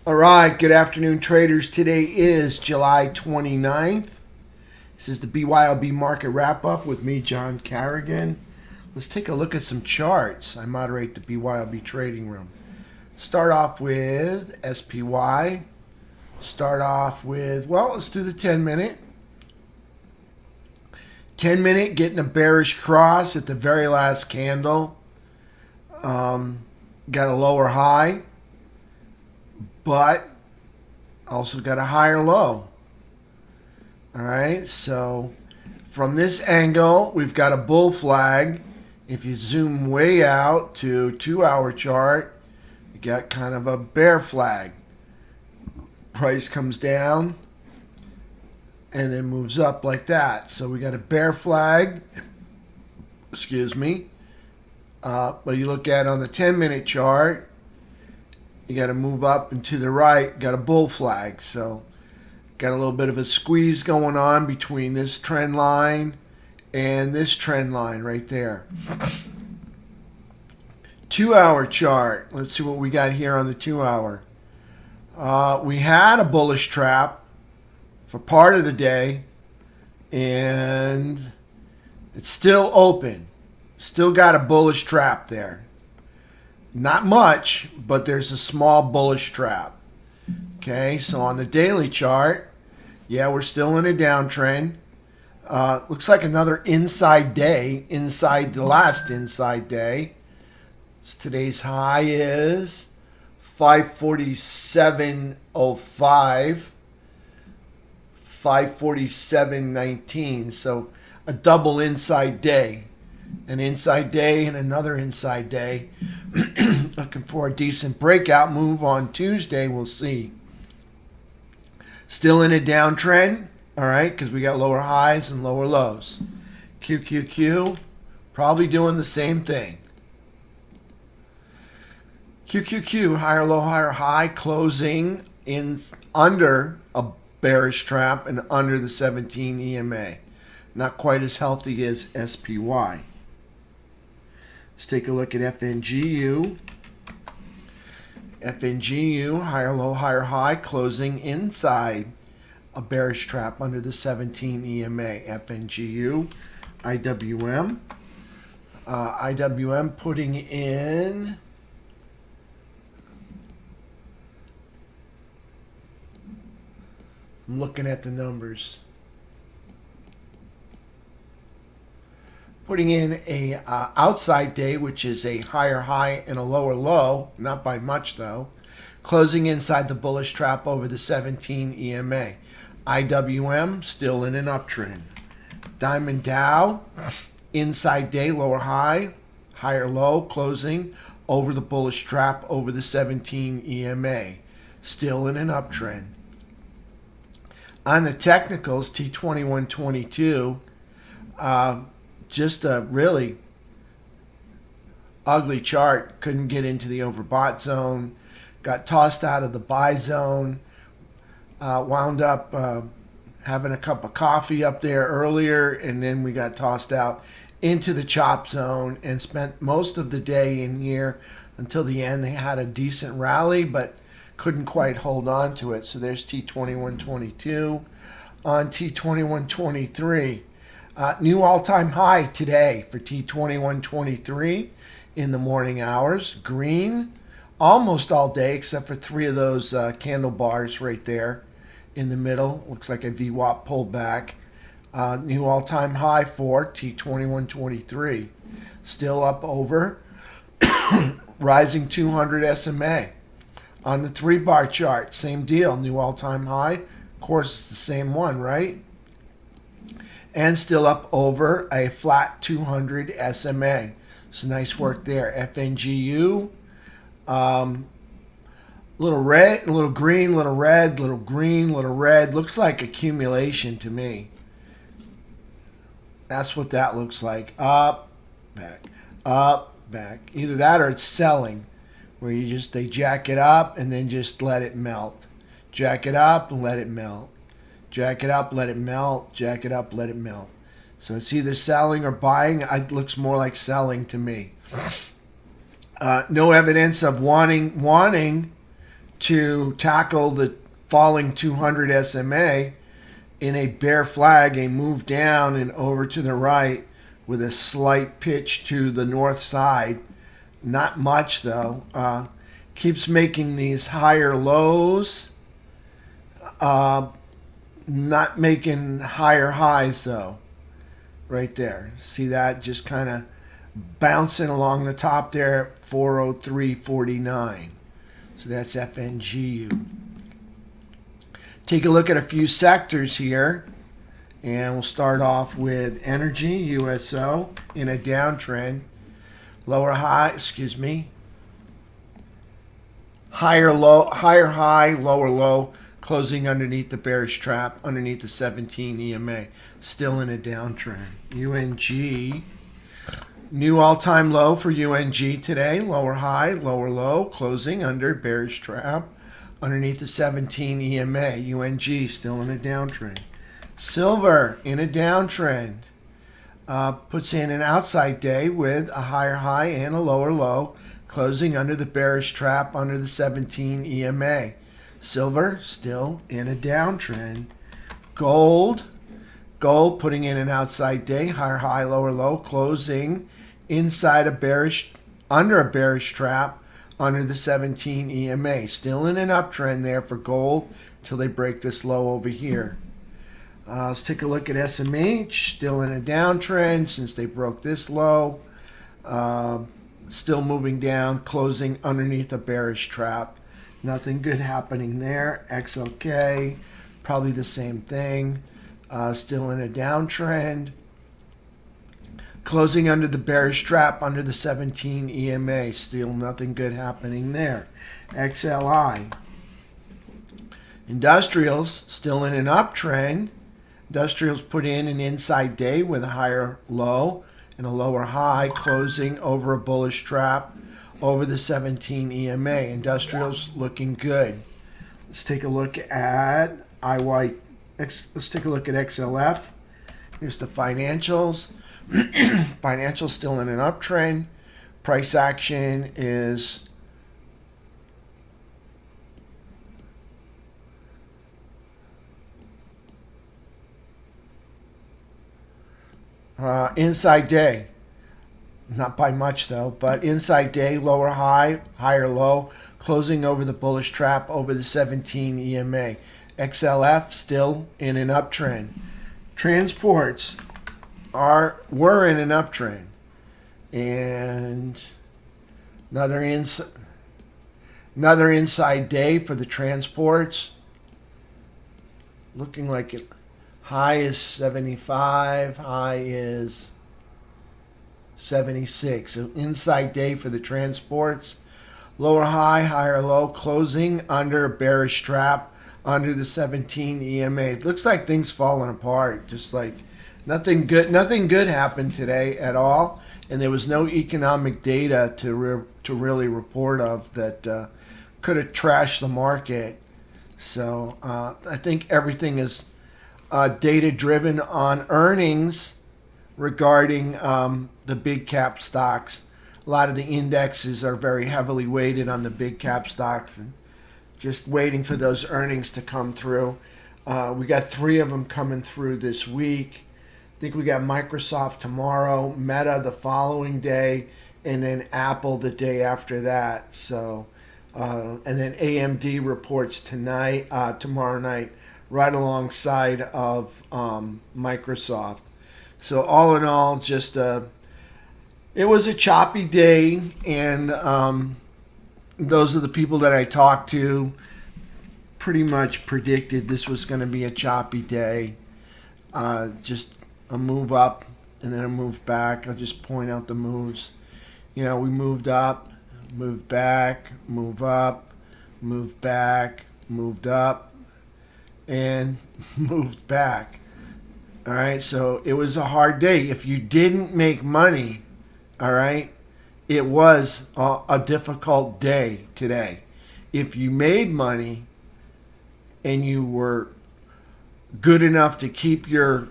All right, good afternoon, traders. Today is July 29th. This is the BYOB Market Wrap Up with me, John Carrigan. Let's take a look at some charts. I moderate the BYOB trading room. Start off with SPY. Start off with, well, let's do the 10-minute. 10-minute getting a bearish cross at the very last candle. Got a lower high, but also got a higher low. All right, so from this angle, we've got a bull flag. If you zoom way out to 2-hour chart, you got kind of a bear flag. Price comes down and then moves up like that. So we got a bear flag, excuse me. But you look at it on the 10-minute chart, you got to move up and to the right, got a bull flag. So got a little bit of a squeeze going on between this trend line and this trend line right there. 2-hour chart. Let's see what we got here on the 2-hour. We had a bullish trap for part of the day, and it's still open. Still got a bullish trap there. Not much, but there's a small bullish trap. Okay, so on the daily chart, yeah, we're still in a downtrend. Looks like another inside day, inside the last inside day. So today's high is 547.05, 547.19. So a double inside day. An inside day and another inside day. Looking for a decent breakout move on Tuesday. We'll see. Still in a downtrend, all right, because we got lower highs and lower lows. QQQ, probably doing the same thing. QQQ, higher low, higher high, closing in under a bearish trap and under the 17 EMA. Not quite as healthy as SPY. Let's take a look at FNGU. FNGU, higher low, higher high, closing inside a bearish trap under the 17 EMA. FNGU, IWM. IWM putting in I'm looking at the numbers. Putting in a outside day, which is a higher high and a lower low, not by much though, closing inside the bullish trap over the 17 EMA. IWM still in an uptrend. Diamond Dow, inside day, lower high, higher low, closing over the bullish trap over the 17 EMA. Still in an uptrend. On the technicals, T2122, just a really ugly chart. Couldn't get into the overbought zone. Got tossed out of the buy zone. Wound up having a cup of coffee up there earlier, and then we got tossed out into the chop zone and spent most of the day in here until the end. They had a decent rally, but couldn't quite hold on to it. So there's T2122. On T2123. New all-time high today for T2123 in the morning hours. Green almost all day except for 3 of those candle bars right there in the middle. Looks like a VWAP pullback. New all-time high for T2123. Still up over. Rising 200 SMA. On the 3-bar chart, same deal. New all-time high. Of course, it's the same one, right? And still up over a flat 200 SMA. So nice work there. FNGU, little red, a little green, little red, little green, little red. Looks like accumulation to me. That's what that looks like. Up, back, up, back. Either that or it's selling, where they jack it up and then just let it melt. Jack it up and let it melt. Jack it up, let it melt. Jack it up, let it melt. So it's either selling or buying. It looks more like selling to me. No evidence of wanting to tackle the falling 200 SMA in a bear flag, a move down and over to the right with a slight pitch to the north side. Not much though. Keeps making these higher lows. Not making higher highs though. Right there. See that? Just kind of bouncing along the top there at 403.49. So that's FNGU. Take a look at a few sectors here. And we'll start off with energy, USO, in a downtrend. Higher high, lower low, closing underneath the bearish trap, underneath the 17 EMA. Still in a downtrend. UNG, new all-time low for UNG today. Lower high, lower low, closing under bearish trap, underneath the 17 EMA. UNG still in a downtrend. Silver in a downtrend. Puts in an outside day with a higher high and a lower low, closing under the bearish trap under the 17 EMA. Silver still in a downtrend. Gold putting in an outside day, higher high, lower low, closing inside under a bearish trap under the 17 EMA. Still in an uptrend there for gold till they break this low over here. Let's take a look at SMH, still in a downtrend since they broke this low. Still moving down, closing underneath a bearish trap. Nothing good happening there. XLK, probably the same thing. Still in a downtrend. Closing under the bearish trap under the 17 EMA. Still nothing good happening there. XLI. Industrials, still in an uptrend. Industrials put in an inside day with a higher low and a lower high, closing over a bullish trap over the 17 EMA. Industrials looking good. Let's take a look at let's take a look at XLF. Here's the financials. Financials still in an uptrend. Price action is inside day, not by much though, but inside day, lower high, higher low, closing over the bullish trap over the 17 EMA. XLF still in an uptrend. Transports were in an uptrend, and another inside day for the transports. Looking like it. High is 75, high is 76. So inside day for the transports. Lower high, higher low, closing under a bearish trap under the 17 EMA. It looks like things falling apart. Just like nothing good happened today at all. And there was no economic data to really report of that could have trashed the market. So I think everything is data driven on earnings regarding the big cap stocks. A lot of the indexes are very heavily weighted on the big cap stocks, and just waiting for those earnings to come through. We got 3 of them coming through this week. I think we got Microsoft tomorrow, Meta the following day, and then Apple the day after that. So, and then AMD reports tomorrow night, right alongside of Microsoft. So all in all, just it was a choppy day, and those are the people that I talked to pretty much predicted this was going to be a choppy day. Just a move up and then a move back. I'll just point out the moves. We moved up, moved back, move up, moved back, moved up, and moved back. All right, so it was a hard day. If you didn't make money, all right, it was a difficult day today. If you made money and you were good enough to keep your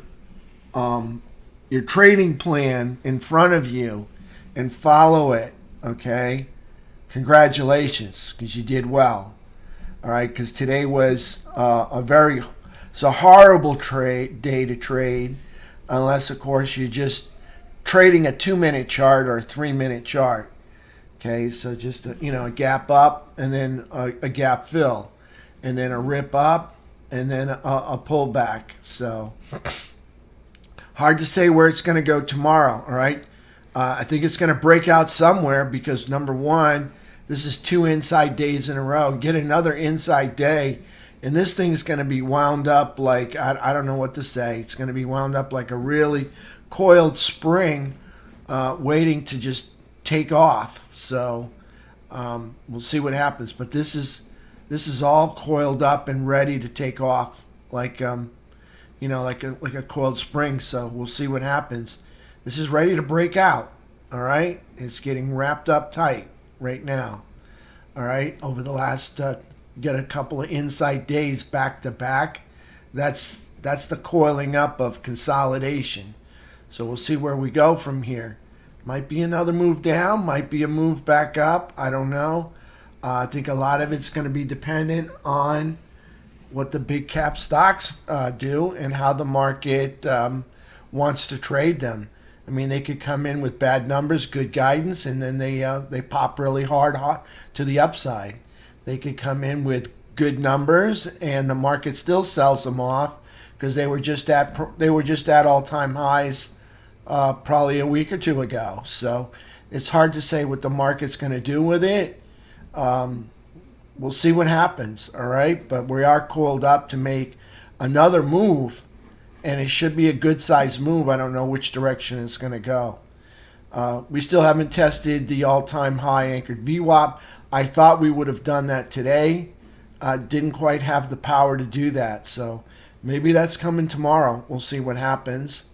trading plan in front of you and follow it, okay, congratulations, because you did well. All right, because today was it's a horrible day to trade, unless of course you're just trading a 2-minute chart or a 3-minute chart. Okay, so just a gap up and then a gap fill, and then a rip up and then a pullback. So hard to say where it's going to go tomorrow. All right, I think it's going to break out somewhere because number one, this is 2 inside days in a row. Get another inside day, and this thing is going to be wound up like I don't know what to say. It's going to be wound up like a really coiled spring, waiting to just take off. So we'll see what happens. But this is all coiled up and ready to take off, like like a coiled spring. So we'll see what happens. This is ready to break out. All right, it's getting wrapped up tight right now. All right, over the last get a couple of inside days back to back. That's the coiling up of consolidation. So we'll see where we go from here. Might be another move down, might be a move back up. I don't know. I think a lot of it's going to be dependent on what the big cap stocks do and how the market wants to trade them. I mean, they could come in with bad numbers, good guidance, and then they pop really hard to the upside. They could come in with good numbers, and the market still sells them off because they were just at all-time highs probably a week or two ago. So it's hard to say what the market's going to do with it. We'll see what happens, all right? But we are coiled up to make another move, and it should be a good-sized move. I don't know which direction it's going to go. We still haven't tested the all-time high anchored VWAP. I thought we would have done that today. Didn't quite have the power to do that. So maybe that's coming tomorrow. We'll see what happens.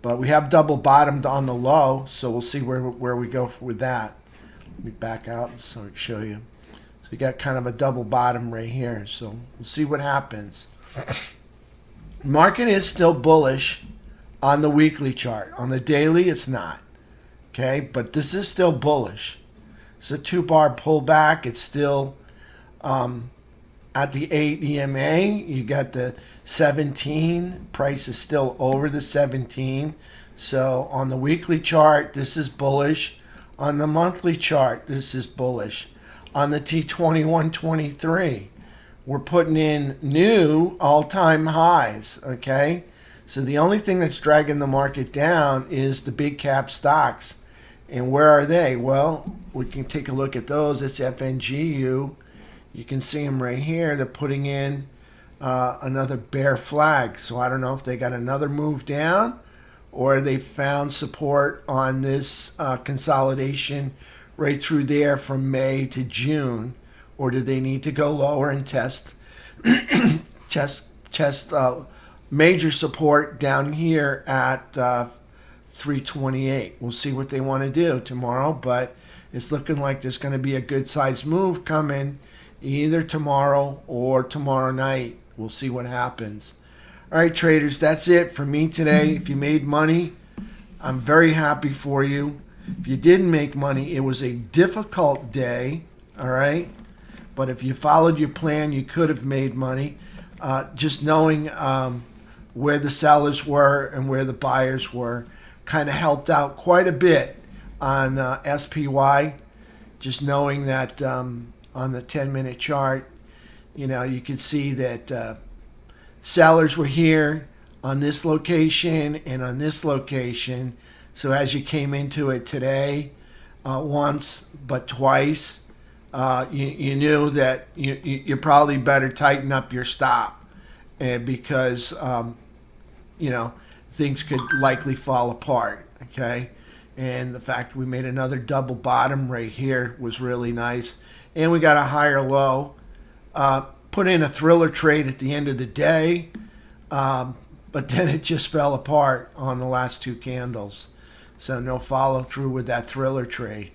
But we have double bottomed on the low, so we'll see where we go with that. Let me back out and show you. So we got kind of a double bottom right here. So we'll see what happens. Market is still bullish on the weekly chart. On the daily, it's not. Okay, but this is still bullish. It's a 2-bar pullback. It's still at the 8 EMA. You got the 17. Price is still over the 17. So on the weekly chart, this is bullish. On the monthly chart, this is bullish. On the T2123, we're putting in new all-time highs, okay? So the only thing that's dragging the market down is the big cap stocks. And where are they? Well, we can take a look at those. It's FNGU. You can see them right here. They're putting in another bear flag. So I don't know if they got another move down or they found support on this consolidation right through there from May to June. Or do they need to go lower and test major support down here at 328? We'll see what they want to do tomorrow, but it's looking like there's going to be a good-sized move coming either tomorrow or tomorrow night. We'll see what happens. All right, traders, that's it for me today. If you made money, I'm very happy for you. If you didn't make money, it was a difficult day, all right? But if you followed your plan, you could have made money. Just knowing where the sellers were and where the buyers were kind of helped out quite a bit on SPY. Just knowing that on the 10-minute chart, you could see that sellers were here on this location and on this location. So as you came into it today, once but twice, you knew that you probably better tighten up your stop, and because things could likely fall apart. Okay, and the fact we made another double bottom right here was really nice, and we got a higher low. Put in a thriller trade at the end of the day, but then it just fell apart on the last two candles. So no follow through with that thriller trade.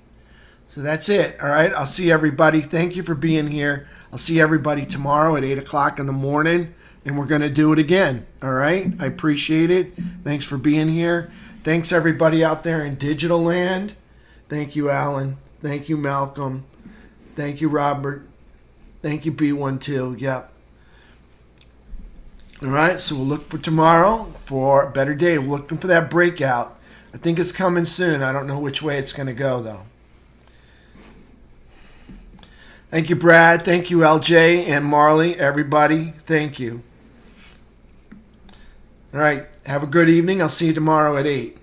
So that's it. All right. I'll see everybody. Thank you for being here. I'll see everybody tomorrow at 8 o'clock in the morning, and we're going to do it again. All right. I appreciate it. Thanks for being here. Thanks, everybody out there in digital land. Thank you, Alan. Thank you, Malcolm. Thank you, Robert. Thank you, B12. Yep. All right, so we'll look for tomorrow for a better day. We're looking for that breakout. I think it's coming soon. I don't know which way it's going to go, though. Thank you, Brad. Thank you, LJ and Marley. Everybody, thank you. All right, have a good evening. I'll see you tomorrow at 8.